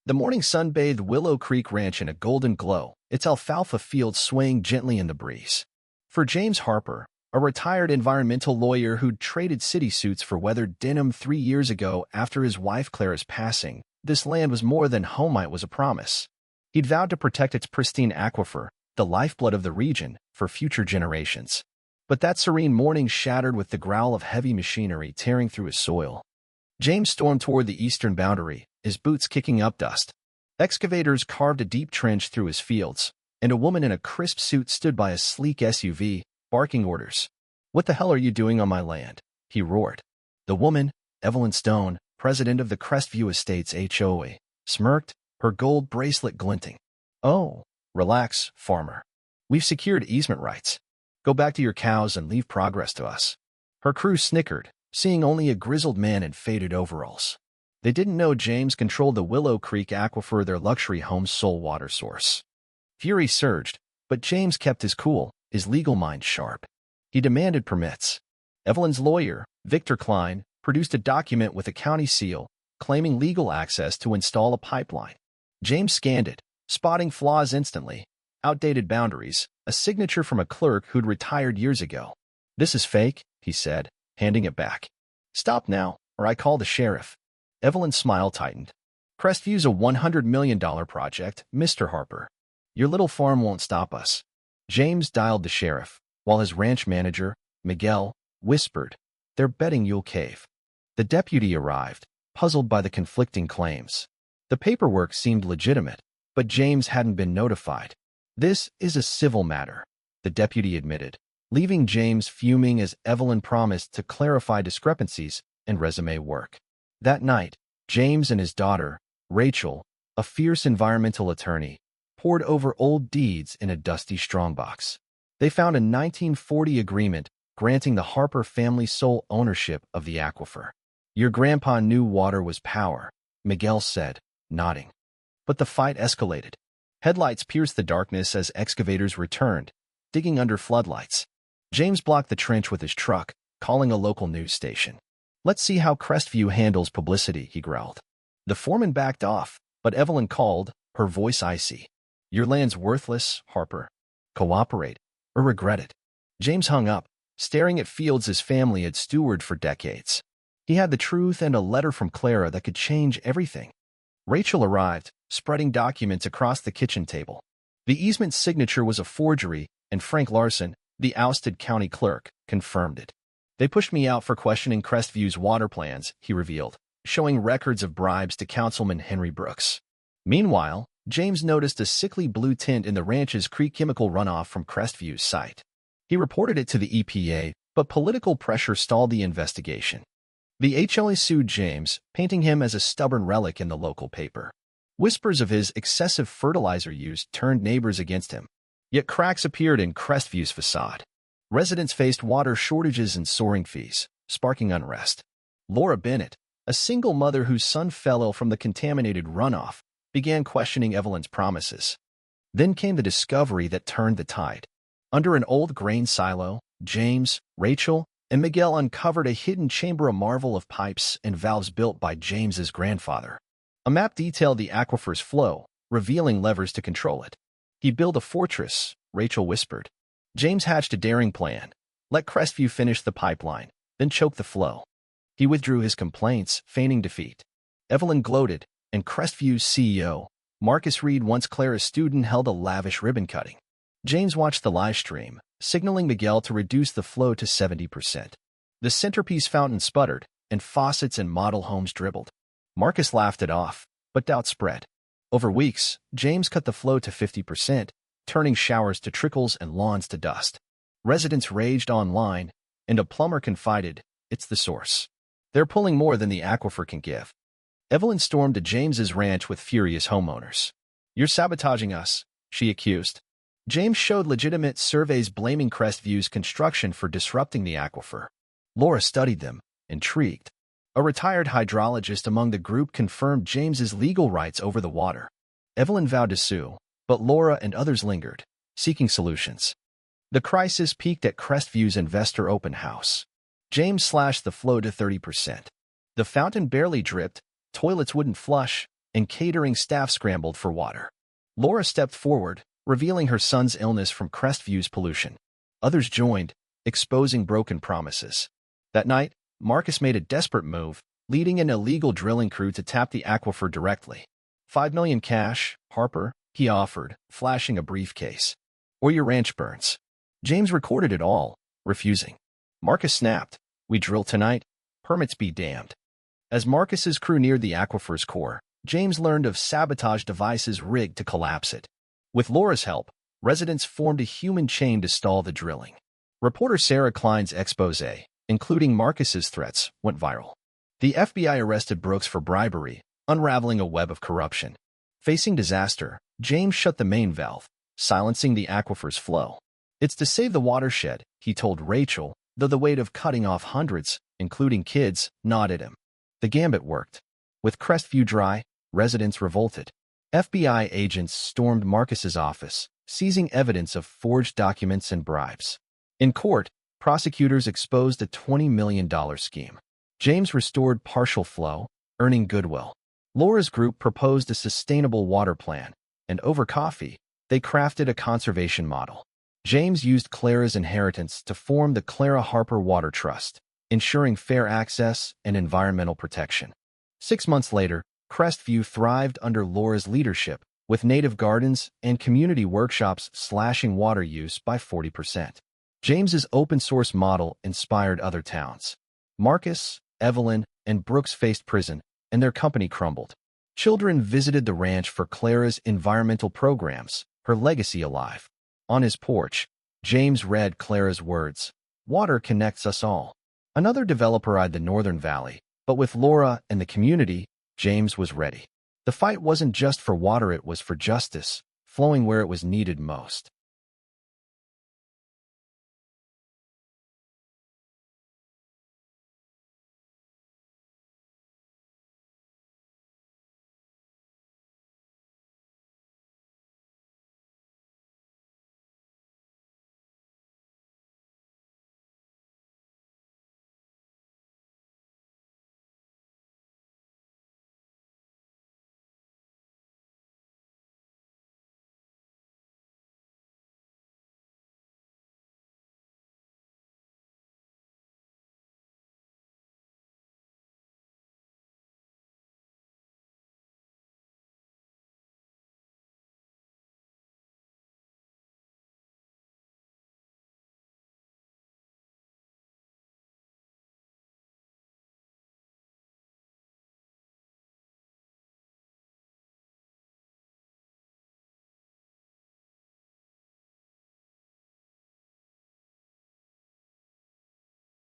The morning sun bathed Willow Creek Ranch in a golden glow, its alfalfa fields swaying gently in the breeze. For James Harper, a retired environmental lawyer who'd traded city suits for weathered denim 3 years ago after his wife Clara's passing, this land was more than home. It was a promise. He'd vowed to protect its pristine aquifer, the lifeblood of the region, for future generations. But that serene morning shattered with the growl of heavy machinery tearing through his soil. James stormed toward the eastern boundary, his boots kicking up dust. Excavators carved a deep trench through his fields, and a woman in a crisp suit stood by a sleek SUV, barking orders. "What the hell are you doing on my land?" he roared. The woman, Evelyn Stone, president of the Crestview Estates HOA, smirked, her gold bracelet glinting. "Oh, relax, farmer. We've secured easement rights. Go back to your cows and leave progress to us." Her crew snickered, seeing only a grizzled man in faded overalls. They didn't know James controlled the Willow Creek Aquifer, their luxury home's sole water source. Fury surged, but James kept his cool, his legal mind sharp. He demanded permits. Evelyn's lawyer, Victor Klein, produced a document with a county seal, claiming legal access to install a pipeline. James scanned it, spotting flaws instantly. Outdated boundaries, a signature from a clerk who'd retired years ago. "This is fake," he said, handing it back. "Stop now, or I call the sheriff." Evelyn's smile tightened. "Crestview's a $100 million project, Mr. Harper. Your little farm won't stop us." James dialed the sheriff, while his ranch manager, Miguel, whispered, "They're betting you'll cave." The deputy arrived, puzzled by the conflicting claims. The paperwork seemed legitimate, but James hadn't been notified. "This is a civil matter," the deputy admitted, leaving James fuming as Evelyn promised to clarify discrepancies and resume work. That night, James and his daughter, Rachel, a fierce environmental attorney, pored over old deeds in a dusty strongbox. They found a 1940 agreement granting the Harper family sole ownership of the aquifer. "Your grandpa knew water was power," Miguel said, nodding. But the fight escalated. Headlights pierced the darkness as excavators returned, digging under floodlights. James blocked the trench with his truck, calling a local news station. "Let's see how Crestview handles publicity," he growled. The foreman backed off, but Evelyn called, her voice icy. "Your land's worthless, Harper. Cooperate, or regret it." James hung up, staring at fields his family had stewarded for decades. He had the truth and a letter from Clara that could change everything. Rachel arrived, spreading documents across the kitchen table. The easement signature was a forgery, and Frank Larson, the ousted county clerk, confirmed it. "They pushed me out for questioning Crestview's water plans," he revealed, showing records of bribes to Councilman Henry Brooks. Meanwhile, James noticed a sickly blue tint in the ranch's creek chemical runoff from Crestview's site. He reported it to the EPA, but political pressure stalled the investigation. The HOA sued James, painting him as a stubborn relic in the local paper. Whispers of his excessive fertilizer use turned neighbors against him. Yet cracks appeared in Crestview's facade. Residents faced water shortages and soaring fees, sparking unrest. Laura Bennett, a single mother whose son fell ill from the contaminated runoff, began questioning Evelyn's promises. Then came the discovery that turned the tide. Under an old grain silo, James, Rachel, and Miguel uncovered a hidden chamber, a marvel of pipes and valves built by James's grandfather. A map detailed the aquifer's flow, revealing levers to control it. "He'd build a fortress," Rachel whispered. James hatched a daring plan. Let Crestview finish the pipeline, then choke the flow. He withdrew his complaints, feigning defeat. Evelyn gloated, and Crestview's CEO, Marcus Reed, once Clara's student, held a lavish ribbon cutting. James watched the live stream, signaling Miguel to reduce the flow to 70%. The centerpiece fountain sputtered, and faucets and model homes dribbled. Marcus laughed it off, but doubt spread. Over weeks, James cut the flow to 50%, turning showers to trickles and lawns to dust. Residents raged online, and a plumber confided, "It's the source. They're pulling more than the aquifer can give." Evelyn stormed to James's ranch with furious homeowners. "You're sabotaging us," she accused. James showed legitimate surveys blaming Crestview's construction for disrupting the aquifer. Laura studied them, intrigued. A retired hydrologist among the group confirmed James's legal rights over the water. Evelyn vowed to sue, but Laura and others lingered, seeking solutions. The crisis peaked at Crestview's investor open house. James slashed the flow to 30%. The fountain barely dripped, toilets wouldn't flush, and catering staff scrambled for water. Laura stepped forward, revealing her son's illness from Crestview's pollution. Others joined, exposing broken promises. That night, Marcus made a desperate move, leading an illegal drilling crew to tap the aquifer directly. $5 million cash, Harper, he offered, flashing a briefcase. Or your ranch burns. James recorded it all, refusing. Marcus snapped. We drill tonight, permits be damned. As Marcus's crew neared the aquifer's core, James learned of sabotage devices rigged to collapse it. With Laura's help, residents formed a human chain to stall the drilling. Reporter Sarah Klein's expose, including Marcus's threats, went viral. The FBI arrested Brooks for bribery, unraveling a web of corruption. Facing disaster, James shut the main valve, silencing the aquifer's flow. It's to save the watershed, he told Rachel, though the weight of cutting off hundreds, including kids, gnawed at him. The gambit worked. With Crestview dry, residents revolted. FBI agents stormed Marcus's office, seizing evidence of forged documents and bribes. In court, prosecutors exposed a $20 million scheme. James restored partial flow, earning goodwill. Laura's group proposed a sustainable water plan, and over coffee, they crafted a conservation model. James used Clara's inheritance to form the Clara Harper Water Trust, ensuring fair access and environmental protection. 6 months later, Crestview thrived under Laura's leadership, with native gardens and community workshops slashing water use by 40%. James's open-source model inspired other towns. Marcus, Evelyn, and Brooks faced prison, and their company crumbled. Children visited the ranch for Clara's environmental programs, her legacy alive. On his porch, James read Clara's words, "Water connects us all." Another developer eyed the Northern Valley, but with Laura and the community, James was ready. The fight wasn't just for water, it was for justice, flowing where it was needed most.